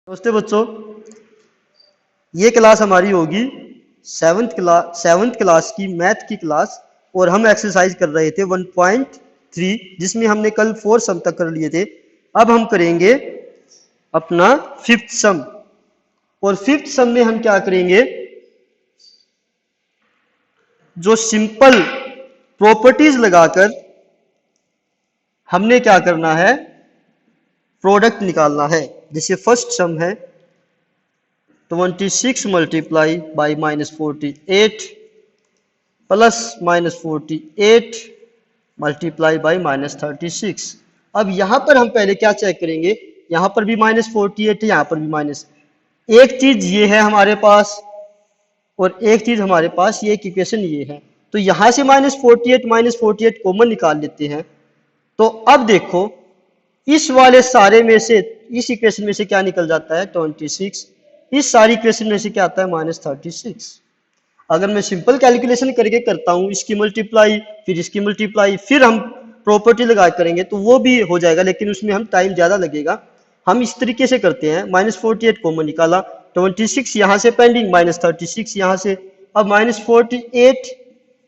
नमस्ते बच्चों, ये क्लास हमारी होगी सेवन्थ क्लास की मैथ की क्लास। और हम एक्सरसाइज कर रहे थे 1.3 जिसमें हमने कल 4 सम तक कर लिए थे। अब हम करेंगे अपना 5th सम। और 5th सम में हम क्या करेंगे, जो सिंपल प्रॉपर्टीज लगाकर हमने क्या करना है, प्रोडक्ट निकालना है। जैसे फर्स्ट सम है 26 multiply by -48 plus -48 multiply by -36। अब यहां पर हम पहले क्या चेक करेंगे, यहां पर भी -48 है, यहां पर भी माइनस। एक चीज ये है हमारे पास और एक चीज हमारे पास ये इक्वेशन ये है, तो यहां से -48 कॉमन निकाल लेते हैं। तो अब देखो इस वाले सारे में से, इस इक्वेशन में से क्या निकल जाता है 26, इस सारी इक्वेशन में से क्या आता है -36। अगर मैं सिंपल कैलकुलेशन करके करता हूं, इसकी मल्टीप्लाई फिर इसकी मल्टीप्लाई फिर हम प्रॉपर्टी लगा करेंगे तो वो भी हो जाएगा, लेकिन उसमें हम टाइम ज्यादा लगेगा। हम इस तरीके से करते हैं, -48 कॉमन निकाला, 26 यहां से पेंडिंग, -36 यहां से। अब -48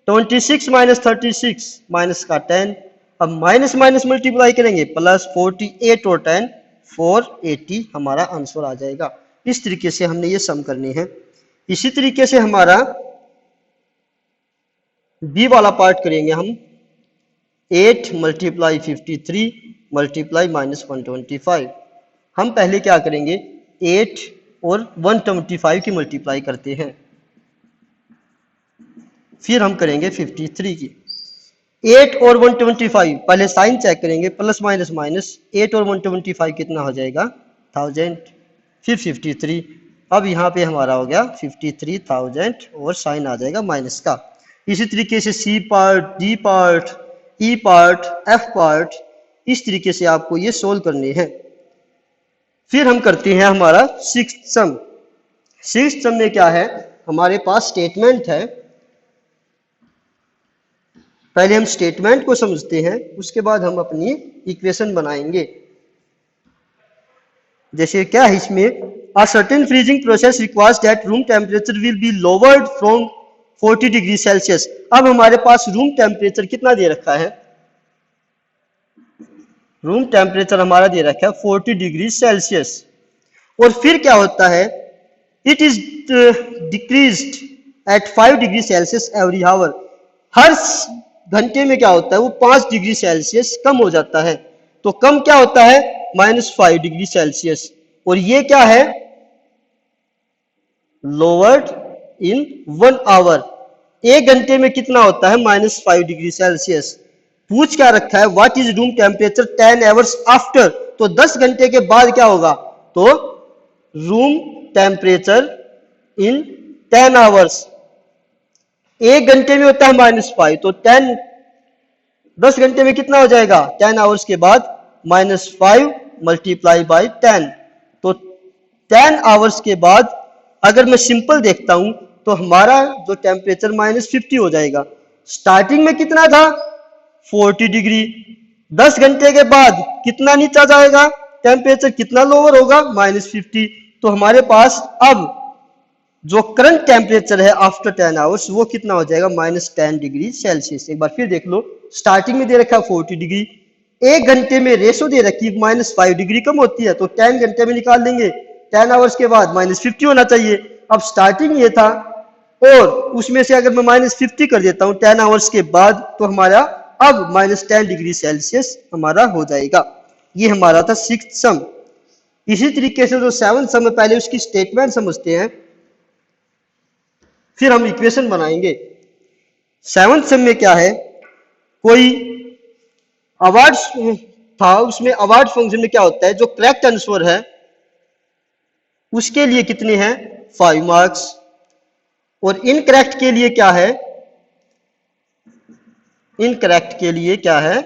26 -36 माइनस का 10, अब माइनस माइनस मल्टीप्लाई करेंगे, प्लस 48 और 10 480 हमारा आंसर आ जाएगा। इस तरीके से हमने ये सम करनी है। इसी तरीके से हमारा बी वाला पार्ट करेंगे हम 8 मल्टीप्लाई 53 मल्टीप्लाई -125। हम पहले क्या करेंगे, 8 और 125 की मल्टीप्लाई करते हैं, फिर हम करेंगे 53 की। 8 और 125 पहले साइन चेक करेंगे, प्लस माइनस माइनस, 8 और 125 कितना हो जाएगा 1000, फिर 53। अब यहाँ पे हमारा हो गया 53,000 और साइन आ जाएगा माइनस का। इसी तरीके से सी पार्ट, डी पार्ट, ई पार्ट, एफ पार्ट, इस तरीके से आपको ये सोल्व करने हैं। फिर हम करते हैं हमारा 6th सम। 6th सम में क्या है, हमारे पास स्टेटमेंट है। पहले हम स्टेटमेंट को समझते हैं, उसके बाद हम अपनी इक्वेशन बनाएंगे। जैसे क्या है इसमें, a certain freezing process requires that room temperature will be lowered from 40 degree Celsius. अब हमारे पास रूम टेम्परेचर कितना दे रखा है, रूम टेम्परेचर हमारा दे रखा है 40 डिग्री सेल्सियस। और फिर क्या होता है, it is decreased at 5 degree Celsius every hour. हर घंटे में क्या होता है, वो 5 डिग्री सेल्सियस कम हो जाता है। तो कम क्या होता है, -5 डिग्री सेल्सियस। और ये क्या है, लोवर्ड इन 1 आवर। एक घंटे में कितना होता है -5 डिग्री सेल्सियस। पूछ क्या रखा है, what is room temperature 10 hours after. तो 10 घंटे के बाद क्या होगा, तो रूम टेम्परेचर इन 10 आवर्स। एक घंटे में होता है -5, तो 10 घंटे में कितना हो जाएगा 10 आवर्स के बाद -5 मल्टीप्लाई बाई 10। तो 10 आवर्स के बाद अगर मैं सिंपल देखता हूं तो हमारा जो टेम्परेचर -50 हो जाएगा। स्टार्टिंग में कितना था 40 डिग्री, 10 घंटे के बाद कितना नीचा जाएगा, टेम्परेचर कितना लोअर होगा -50। तो हमारे पास अब जो करंट टेम्परेचर है आफ्टर 10 आवर्स वो कितना हो जाएगा -10 डिग्री सेल्सियस। एक बार फिर देख लो, स्टार्टिंग में दे रखा है 40 डिग्री, एक घंटे में रेशो दे रखी है -5 डिग्री कम होती है, तो 10 घंटे में निकाल लेंगे, 10 आवर्स के बाद -50 होना चाहिए। अब स्टार्टिंग ये था और उसमें से अगर मैं -50 कर देता हूं 10 आवर्स के बाद, तो हमारा अब -10 डिग्री सेल्सियस हमारा हो जाएगा। ये हमारा था 6th सम। इसी तरीके से जो 7th सम है, पहले उसकी स्टेटमेंट समझते हैं, फिर हम इक्वेशन बनाएंगे। 7th सम में क्या है, कोई अवार्ड था, उसमें अवार्ड फंक्शन में क्या होता है, जो करेक्ट आंसर है उसके लिए कितने हैं 5 मार्क्स, और इनकरेक्ट के लिए क्या है, इनकरेक्ट के लिए क्या है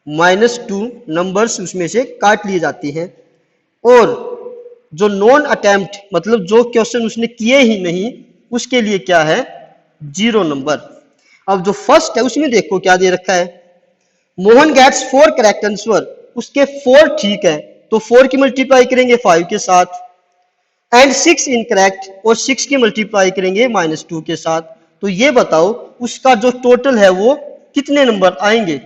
-2 नंबर्स उसमें से काट लिए जाते हैं। और जो नॉन अटेम्प्ट मतलब जो क्वेश्चन उसने किए ही नहीं, उसके लिए क्या है 0 नंबर। अब जो फर्स्ट है उसमें देखो क्या दे रखा है, मोहन गेट्स 4 करेक्ट आंसर, उसके 4 ठीक है, तो 4 की मल्टीप्लाई करेंगे 5 के साथ, एंड 6 इनकरेक्ट, और 6 की मल्टीप्लाई करेंगे -2 के साथ। तो ये बताओ उसका जो टोटल है वो कितने नंबर आएंगे।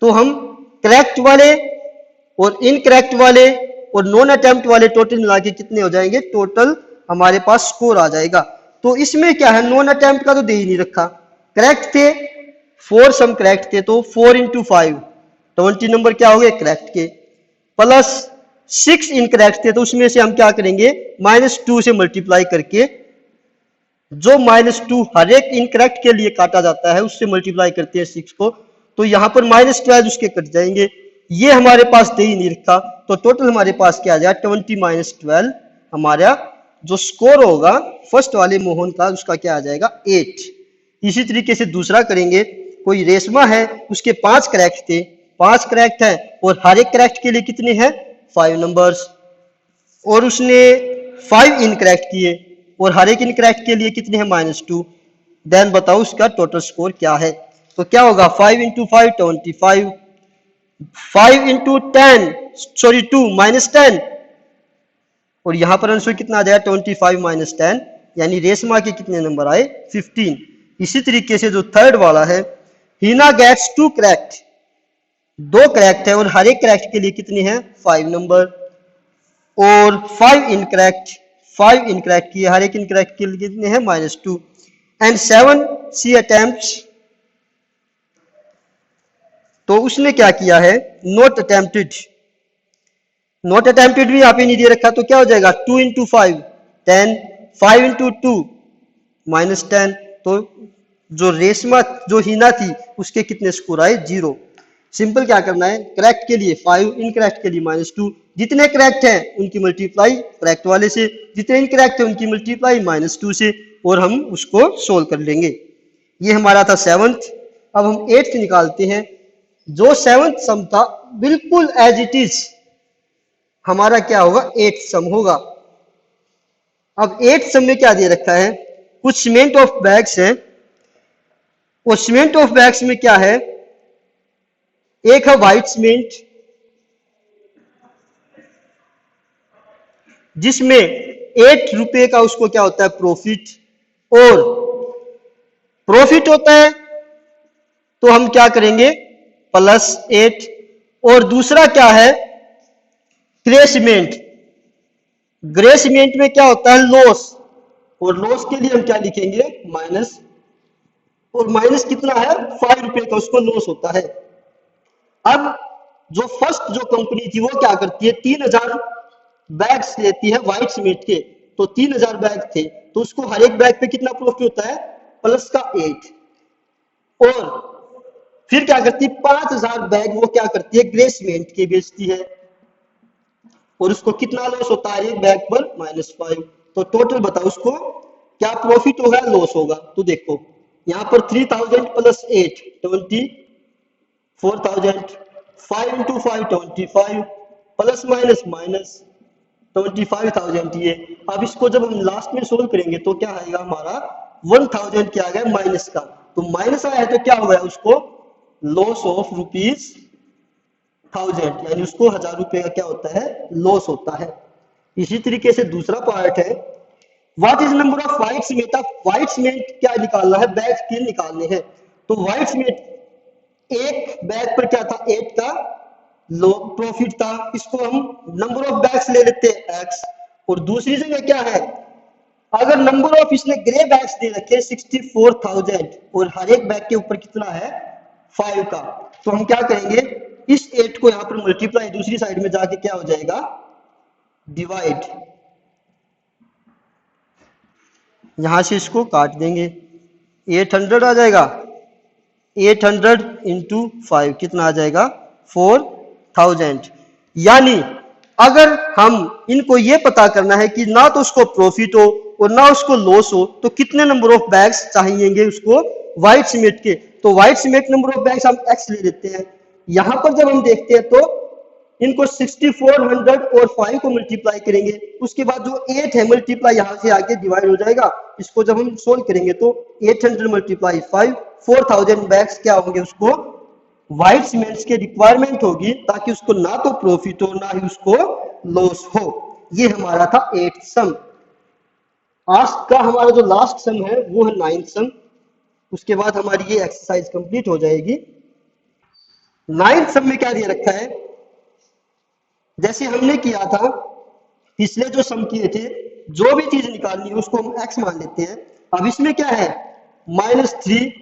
तो हम करेक्ट वाले और इनकरेक्ट वाले और नॉन अटेम्प्ट वाले टोटल मिला के कितने हो जाएंगे, टोटल हमारे पास स्कोर आ जाएगा। तो इसमें क्या है, नॉन अटेम्प्ट का तो दे ही नहीं रखा, करेक्ट थे 4 सम करेक्ट थे, तो 4 इंटू 5 20 नंबर क्या हो गए करेक्ट के, प्लस 6 इनकरेक्ट थे, तो उसमें से हम क्या करेंगे -2 से मल्टीप्लाई करके, जो -2 हर एक इनकरेक्ट के लिए काटा जाता है उससे मल्टीप्लाई करते हैं 6 को, तो यहां पर -12 उसके कट जाएंगे। ये हमारे पास दे ही नहीं रखा, तो टोटल हमारे पास क्या आ जाएगा 20 - 12, हमारा जो स्कोर होगा फर्स्ट वाले मोहन का उसका क्या आ जाएगा 8। इसी तरीके से दूसरा करेंगे, कोई रेशमा है उसके 5 करेक्ट थे, 5 करेक्ट है और हर एक करेक्ट के लिए कितने हैं 5 नंबर्स, और उसने 5 इनकरेक्ट किए और हर एक इनकरेक्ट के लिए कितने हैं -2। देन बताओ उसका टोटल स्कोर क्या है। तो क्या होगा 5 इंटू 5 25, 5 इंटू 10 सॉरी 2 -10, और यहां पर आंसर कितना आ जाएगा 25 - 10, यानी रेशमा के कितने नंबर आए 15। इसी तरीके से जो थर्ड वाला है, हीना गेट्स 2 करेक्ट, 2 करेक्ट है और हर एक करेक्ट के लिए कितने हैं 5 नंबर, और 5 इनकरेक्ट, 5 इनकरेक्ट किए, हर एक इनकरेक्ट के लिए कितने हैं -2, एंड 7 सी अटेम्प्ट्स, तो उसने क्या किया है नॉट अटेम्प्टेड, नॉट अटेम्प्टेड भी यहाँ पे नहीं दे रखा, तो क्या हो जाएगा 2 इंटू 5 10, 5 इंटू 2 -10, तो जो रेशमा जो हीना थी उसके कितने स्कोर आए 0। सिंपल क्या करना है, करेक्ट के लिए 5, इनकरेक्ट के लिए -2, जितने करेक्ट हैं उनकी मल्टीप्लाई करेक्ट वाले से, जितने इनकरेक्ट है उनकी मल्टीप्लाई -2 से, और हम उसको सोल्व कर लेंगे। ये हमारा था 7th। अब हम 8th निकालते हैं। जो 7th सम था बिल्कुल एज इट इज हमारा क्या होगा 8th सम होगा। अब 8th सम में क्या दे रखा है, कुछ सीमेंट ऑफ बैग्स हैं, और सीमेंट ऑफ बैग्स में क्या है, एक है व्हाइट सीमेंट जिसमें 8 रुपए का उसको क्या होता है प्रॉफिट, और प्रॉफिट होता है तो हम क्या करेंगे +8, और दूसरा क्या है ग्रे सीमेंट, ग्रे सीमेंट में क्या होता है लॉस, और लॉस के लिए हम क्या लिखेंगे माइनस, और माइनस कितना है 5 रुपए का उसको लॉस होता है। अब जो फर्स्ट जो कंपनी थी वो क्या करती है 3000 बैग्स लेती है व्हाइट सीमेंट के, तो 3000 बैग थे, तो उसको हर एक बैग पे कितना प्रॉफिट होता है प्लस का 8, और फिर क्या करती है 5000 बैग वो क्या करती है ग्रे सीमेंट के बेचती है, और उसको कितना लॉस होता है एक बैग पर -5। तो टोटल बताओ उसको क्या प्रॉफिट होगा लॉस होगा। तो देखो यहाँ पर 3000 + 8 24,000, 5 इंटू 5 25, प्लस माइनस माइनस 25,000 ये। अब इसको जब हम लास्ट में सोल्व करेंगे तो क्या आएगा हमारा 1000 क्या आ गया माइनस का, तो माइनस आया है तो क्या हुआ उसको लॉस ऑफ ₹1000, यानी उसको 1000 रुपए का क्या होता है लॉस होता है। इसी तरीके से दूसरा पार्ट है what is number of white cement. अब व्हाइट सीमेंट क्या निकालना है बैग के निकालने हैं, तो व्हाइट सीमेंट एक बैग पर क्या था 8 का लो प्रॉफिट था, इसको हम नंबर ऑफ बैग्स ले लेते हैं x, और दूसरी जगह क्या है अगर नंबर ऑफ इसने ग्रे बैग्स दे रखे 64,000 और हर एक बैग के ऊपर कितना है 5 का, तो हम क्या करेंगे इस 8 को यहां पर मल्टीप्लाई दूसरी साइड में जाके क्या हो जाएगा डिवाइड, यहां से इसको काट देंगे 800 आ जाएगा, 800 इंटू 5 कितना आ जाएगा 4000। यानी अगर हम इनको ये पता करना है कि ना तो उसको प्रॉफिट हो और ना उसको लॉस हो तो कितने नंबर ऑफ बैग्स चाहिएंगे उसको व्हाइट सीमेंट के, तो white cement number of bags हम x ले लेते हैं। यहां पर जब हम देखते हैं तो इनको 6400 और 5 को मल्टीप्लाई करेंगे, उसके बाद जो 8 है मल्टीप्लाई यहां से आके डिवाइड हो जाएगा, इसको जब हम सोल्व करेंगे तो 800 मल्टीप्लाई 5 4000 बैग्स क्या होंगे उसको व्हाइट सीमेंट्स के रिक्वायरमेंट होगी, ताकि उसको ना तो प्रॉफिट हो ना ही उसको लॉस हो। ये हमारा था 8th सम। आज का हमारा जो लास्ट सम है वो है 9th सम। उसके बाद हमारी ये एक्सरसाइज कंप्लीट हो जाएगी। 9th सम में क्या दिया रखा है, जैसे हमने किया था पिछले जो सम किए थे, जो भी चीज निकालनी है उसको हम एक्स मान लेते हैं। अब इसमें क्या है, -3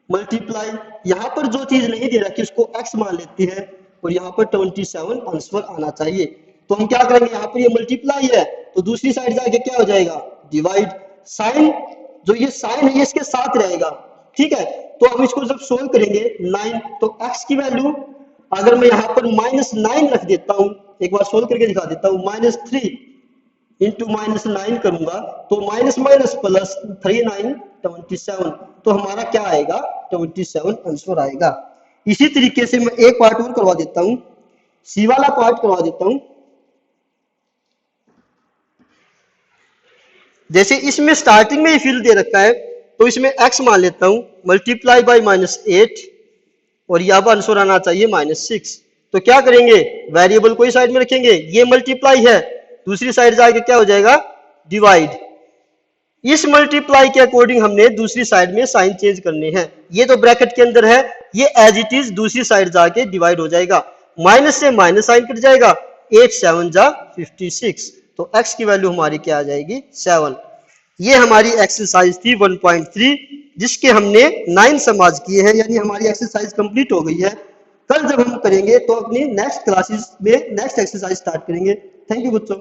मल्टीप्लाई, यहाँ पर जो चीज नहीं दे रखी उसको एक्स मान लेती है, और यहाँ पर 27 आंसर आना चाहिए। तो हम क्या करेंगे, यहाँ पर ये मल्टीप्लाई है तो दूसरी साइड जाके क्या हो जाएगा, डिवाइड। साइन, जो ये साइन है ये इसके साथ रहेगा, ठीक है। तो हम इसको जब सोल्व करेंगे 9, तो x की वैल्यू अगर मैं यहाँ पर -9 रख देता हूँ, एक बार सोल्व करके दिखा देता हूँ, -3 इंटू -9 करूंगा तो माइनस माइनस प्लस 3 9 27, तो हमारा क्या आएगा, 27 आंसर आएगा। इसी तरीके से मैं एक पार्ट और करवा देता हूं, सी वाला पार्ट करवा देता हूं। जैसे इसमें स्टार्टिंग में ही फील्ड दे रखा है तो इसमें x मान लेता हूं, मल्टीप्लाई बाय -8, और यहाँ पर आंसर आना चाहिए -6। तो क्या करेंगे, वेरिएबल कोई साइड में रखेंगे, ये मल्टीप्लाई है, दूसरी साइड जाके क्या हो जाएगा, डिवाइड। इस मल्टीप्लाई के अकॉर्डिंग हमने दूसरी साइड में साइन चेंज करने हैं। ये तो ब्रैकेट के अंदर है, ये एज इट इज दूसरी साइड जाके डिवाइड हो जाएगा, माइनस से माइनस साइन कट जाएगा, 8 7 जा 56, तो x की वैल्यू हमारी क्या आ जाएगी, 7। ये हमारी एक्सरसाइज थी 1.3, जिसके हमने 9 समाज किए हैं, यानी हमारी एक्सरसाइज कंप्लीट हो गई है। कल जब हम करेंगे तो अपनी नेक्स्ट क्लासेस में नेक्स्ट एक्सरसाइज स्टार्ट करेंगे। थैंक यू बच्चों।